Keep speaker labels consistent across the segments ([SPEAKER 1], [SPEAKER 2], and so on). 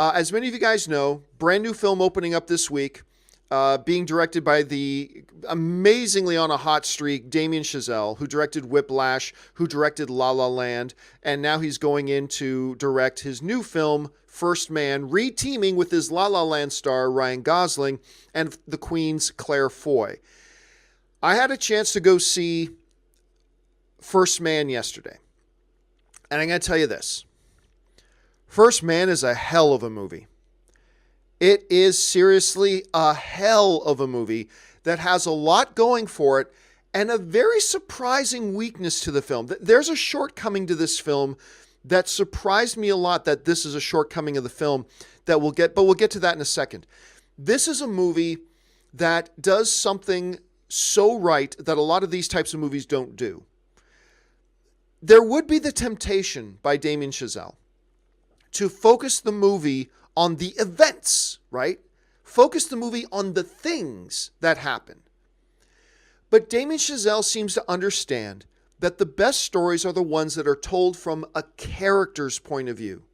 [SPEAKER 1] As many of you guys know, brand new film opening up this week, being directed by the amazingly on a hot streak Damien Chazelle, who directed Whiplash, who directed La La Land, and now he's going in to direct his new film, First Man, re-teaming with his La La Land star Ryan Gosling and the Queen's Claire Foy. I had a chance to go see First Man yesterday, and I'm going to tell you this. First Man is a hell of a movie. It is seriously a hell of a movie that has a lot going for it and a very surprising weakness to the film. There's a shortcoming to this film that surprised me a lot, that this is a shortcoming of the film that we'll get, but we'll get to that in a second. This is a movie that does something so right that a lot of these types of movies don't do. There would be the temptation by Damien Chazelle to focus the movie on the events, right? Focus the movie on the things that happen. But Damien Chazelle seems to understand that the best stories are the ones that are told from a character's point of view.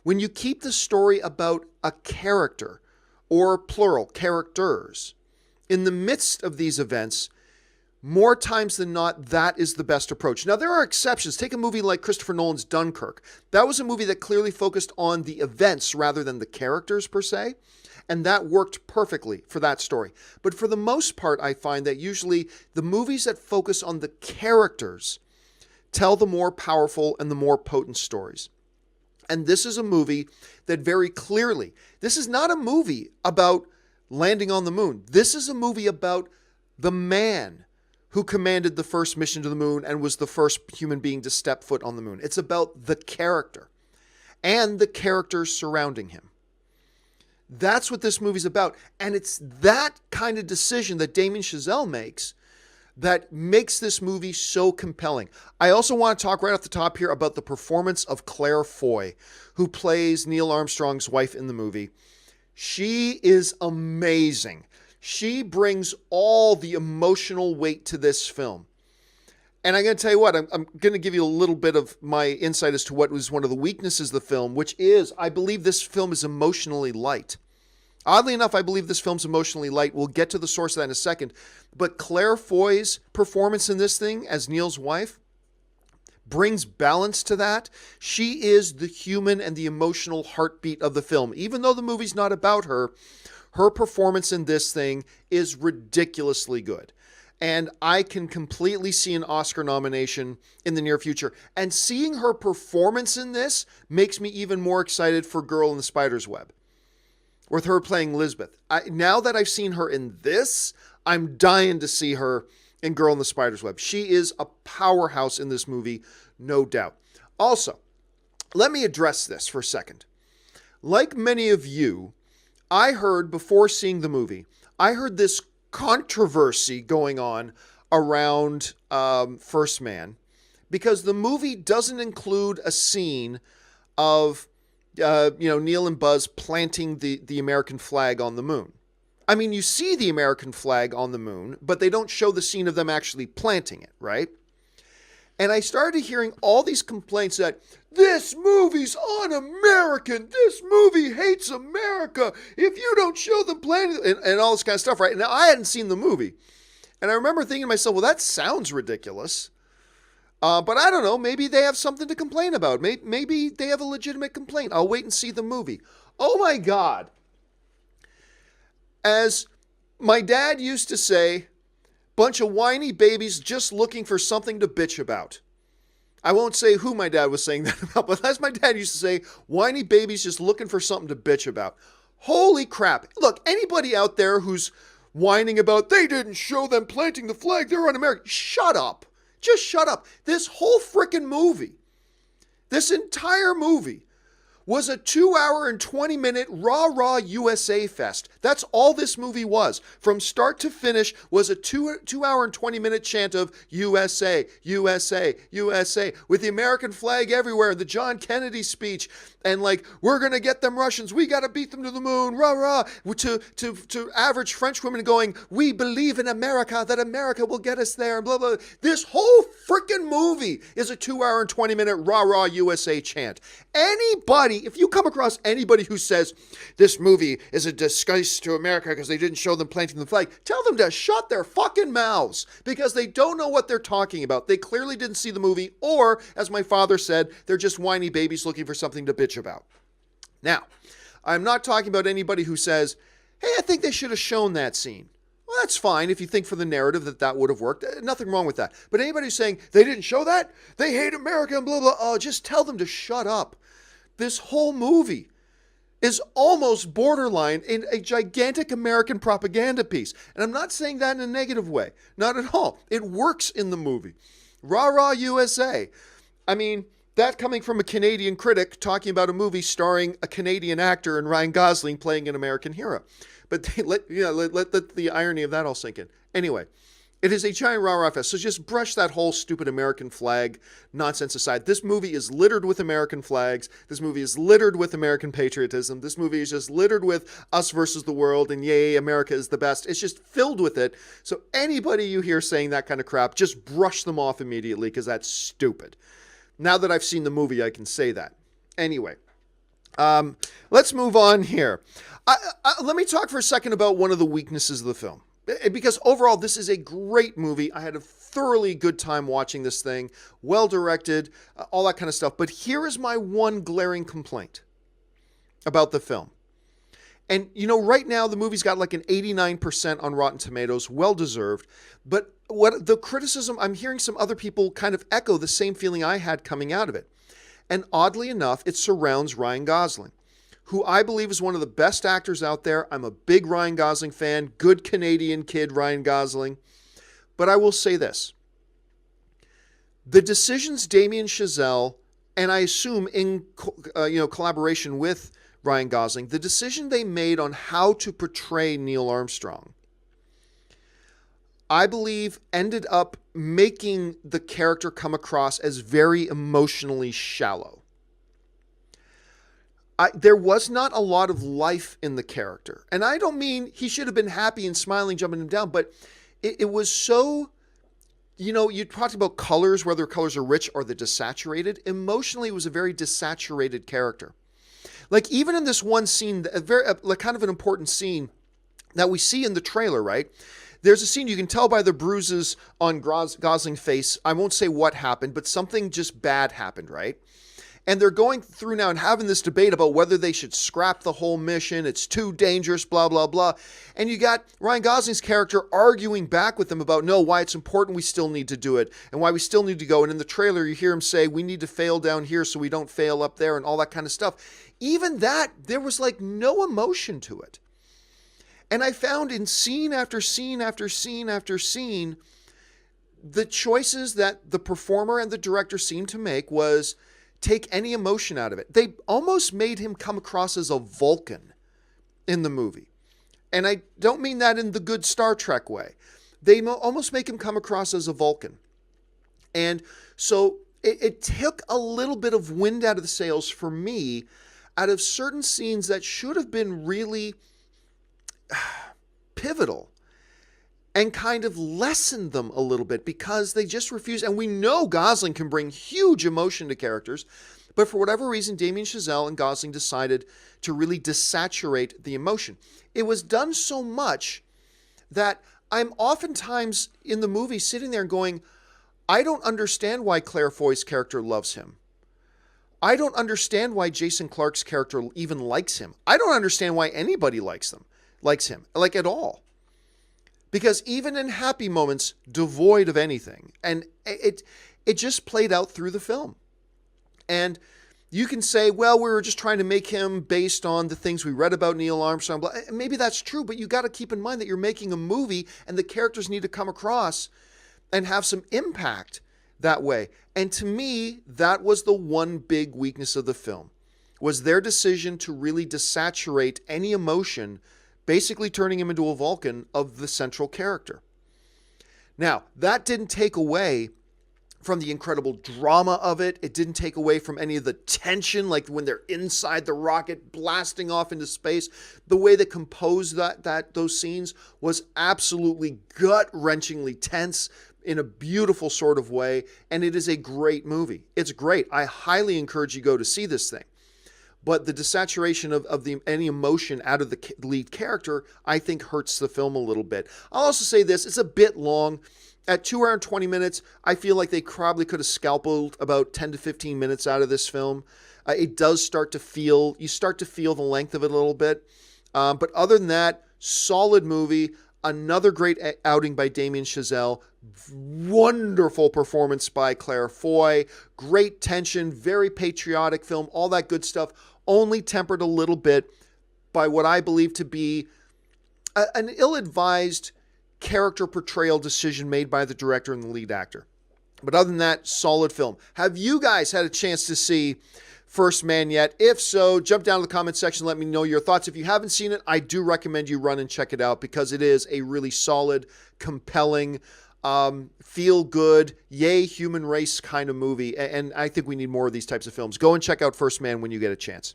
[SPEAKER 1] When you keep the story about a character, or plural, characters, in the midst of these events, more times than not, that is the best approach. Now, there are exceptions. Take a movie like Christopher Nolan's Dunkirk. That was a movie that clearly focused on the events rather than the characters per se, and that worked perfectly for that story. But for the most part, I find that usually the movies that focus on the characters tell the more powerful and the more potent stories. And this is a movie that very clearly, this is not a movie about landing on the moon. This is a movie about the man who commanded the first mission to the moon and was the first human being to step foot on the moon. It's about the character and the characters surrounding him. That's what this movie's about. And it's that kind of decision that Damien Chazelle makes that makes this movie so compelling. I also want to talk right off the top here about the performance of Claire Foy, who plays Neil Armstrong's wife in the movie. She is amazing. She brings all the emotional weight to this film. And I'm going to tell you what, I'm going to give you a little bit of my insight as to what was one of the weaknesses of the film, which is, I believe this film is emotionally light. Oddly enough, I believe this film's emotionally light. We'll get to the source of that in a second. But Claire Foy's performance in this thing as Neil's wife brings balance to that. She is the human and the emotional heartbeat of the film. Even though the movie's not about her, her performance in this thing is ridiculously good. And I can completely see an Oscar nomination in the near future. And seeing her performance in this makes me even more excited for Girl in the Spider's Web, with her playing Lisbeth. Now that I've seen her in this, I'm dying to see her in Girl in the Spider's Web. She is a powerhouse in this movie, no doubt. Also, let me address this for a second. Like many of you, I heard, before seeing the movie, I heard this controversy going on around First Man, because the movie doesn't include a scene of Neil and Buzz planting the American flag on the moon. I mean, you see the American flag on the moon, but they don't show the scene of them actually planting it, right? And I started hearing all these complaints that this movie's un-American. This movie hates America. If you don't show them planting, and all this kind of stuff, right? Now, I hadn't seen the movie. And I remember thinking to myself, well, that sounds ridiculous. But I don't know. Maybe they have something to complain about. Maybe they have a legitimate complaint. I'll wait and see the movie. Oh, my God. As my dad used to say, bunch of whiny babies just looking for something to bitch about. I won't say who my dad was saying that about, but as my dad used to say, whiny babies just looking for something to bitch about. Holy crap. Look, anybody out there who's whining about they didn't show them planting the flag, they're un-American, shut up. Just shut up. This whole frickin' movie, this entire movie, was a 2-hour and 20-minute rah-rah USA fest. That's all this movie was. From start to finish was a 2-hour and 20-minute chant of USA, USA, USA, with the American flag everywhere, the John Kennedy speech, and like, we're going to get them Russians, we got to beat them to the moon, rah-rah, to average French women going, we believe in America, that America will get us there, and blah, blah. This whole freaking movie is a 2-hour and 20-minute rah-rah USA chant. Anybody if you come across anybody who says this movie is a disgrace to America because they didn't show them planting the flag, tell them to shut their fucking mouths, because they don't know what they're talking about. They clearly didn't see the movie, or, as my father said, they're just whiny babies looking for something to bitch about. Now, I'm not talking about anybody who says, hey, I think they should have shown that scene. Well, that's fine if you think for the narrative that would have worked. Nothing wrong with that. But anybody who's saying they didn't show that, they hate America and blah, blah, oh, just tell them to shut up. This whole movie is almost borderline in a gigantic American propaganda piece. And I'm not saying that in a negative way. Not at all. It works in the movie. Rah, rah, USA. I mean, that coming from a Canadian critic talking about a movie starring a Canadian actor and Ryan Gosling playing an American hero. But let the irony of that all sink in. Anyway, it is a giant rah-rah fest. So just brush that whole stupid American flag nonsense aside. This movie is littered with American flags. This movie is littered with American patriotism. This movie is just littered with us versus the world and yay, America is the best. It's just filled with it. So anybody you hear saying that kind of crap, just brush them off immediately, because that's stupid. Now that I've seen the movie, I can say that. Anyway, let's move on here. Let me talk for a second about one of the weaknesses of the film. Because overall, this is a great movie. I had a thoroughly good time watching this thing. Well directed, all that kind of stuff. But here is my one glaring complaint about the film. And, you know, right now the movie's got like an 89% on Rotten Tomatoes. Well deserved. But what the criticism, I'm hearing some other people kind of echo the same feeling I had coming out of it. And oddly enough, it surrounds Ryan Gosling, who I believe is one of the best actors out there. I'm a big Ryan Gosling fan, good Canadian kid Ryan Gosling. But I will say this. The decisions Damien Chazelle, and I assume in collaboration with Ryan Gosling, the decision they made on how to portray Neil Armstrong, I believe ended up making the character come across as very emotionally shallow. There was not a lot of life in the character. And I don't mean he should have been happy and smiling, jumping him down, but it was so, you know, you talked about colors, whether colors are rich or they're desaturated. Emotionally, it was a very desaturated character. Like even in this one scene, kind of an important scene that we see in the trailer, right? There's a scene you can tell by the bruises on Gosling's face. I won't say what happened, but something just bad happened, right? And they're going through now and having this debate about whether they should scrap the whole mission. It's too dangerous, blah, blah, blah. And you got Ryan Gosling's character arguing back with them about, no, why it's important we still need to do it and why we still need to go. And in the trailer, you hear him say, we need to fail down here so we don't fail up there and all that kind of stuff. Even that, there was like no emotion to it. And I found in scene after scene after scene after scene, the choices that the performer and the director seemed to make was take any emotion out of it. They almost made him come across as a Vulcan in the movie. And I don't mean that in the good Star Trek way. They almost make him come across as a Vulcan. And so it took a little bit of wind out of the sails for me out of certain scenes that should have been really pivotal and kind of lessened them a little bit because they just refused. And we know Gosling can bring huge emotion to characters, but for whatever reason, Damien Chazelle and Gosling decided to really desaturate the emotion. It was done so much that I'm oftentimes in the movie sitting there and going, I don't understand why Claire Foy's character loves him. I don't understand why Jason Clarke's character even likes him. I don't understand why anybody likes him, like at all. Because even in happy moments, devoid of anything. And it just played out through the film. And you can say, well, we were just trying to make him based on the things we read about Neil Armstrong. Maybe that's true, but you got to keep in mind that you're making a movie and the characters need to come across and have some impact that way. And to me, that was the one big weakness of the film, was their decision to really desaturate any emotion, basically turning him into a Vulcan of the central character. Now, that didn't take away from the incredible drama of it. It didn't take away from any of the tension, like when they're inside the rocket blasting off into space. The way they composed those scenes was absolutely gut-wrenchingly tense in a beautiful sort of way, and it is a great movie. It's great. I highly encourage you to go to see this thing. but the desaturation of any emotion out of the lead character, I think, hurts the film a little bit. I'll also say this, it's a bit long. At 2 hours and 20 minutes, I feel like they probably could have scalpeled about 10 to 15 minutes out of this film. It does start to feel, you start to feel the length of it a little bit. But other than that, solid movie. Another great outing by Damien Chazelle. Wonderful performance by Claire Foy. Great tension, very patriotic film, all that good stuff. Only tempered a little bit by what I believe to be an ill-advised character portrayal decision made by the director and the lead actor. But other than that, solid film. Have you guys had a chance to see First Man yet? If so, jump down to the comment section, let me know your thoughts. If you haven't seen it, I do recommend you run and check it out because it is a really solid, compelling, feel good, yay human race kind of movie. And I think we need more of these types of films. Go and check out First Man when you get a chance.